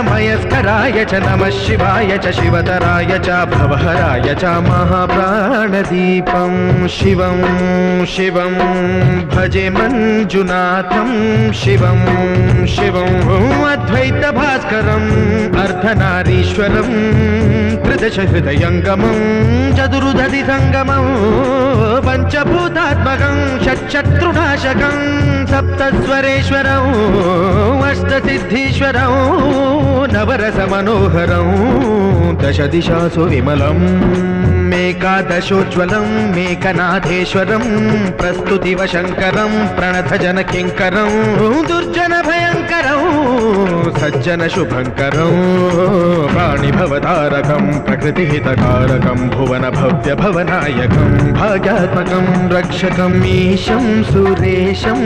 मयस्कराय च नमः शिवाय च शिवतराय च भवहराय च महाप्राणदीपं शिवं शिवं भजे मञ्जुनाथं शिवं शिवं अद्वैतभास्करम् अर्धनारीश्वरं त्रिदशहृदयङ्गमं चतुर्दधिसङ्गमं पञ्चभूतात्मकं षट्शत्रुनाशकं सप्तस्वरेश्वरं अष्टसिद्धीश्वरं नवरसमनोहरं दशदिशासु विमलम् मेकादशोज्ज्वलं मेकनाथेश्वरं प्रस्तुतिवशङ्करं प्रणतजनकिङ्करं दुर्जनभयङ्करं सज्जनशुभङ्करं प्राणिभवतारकं प्रकृतिहितकारकं भुवनभव्यभवनायकं भाग्यात्मकं रक्षकम् ईशं सुरेशं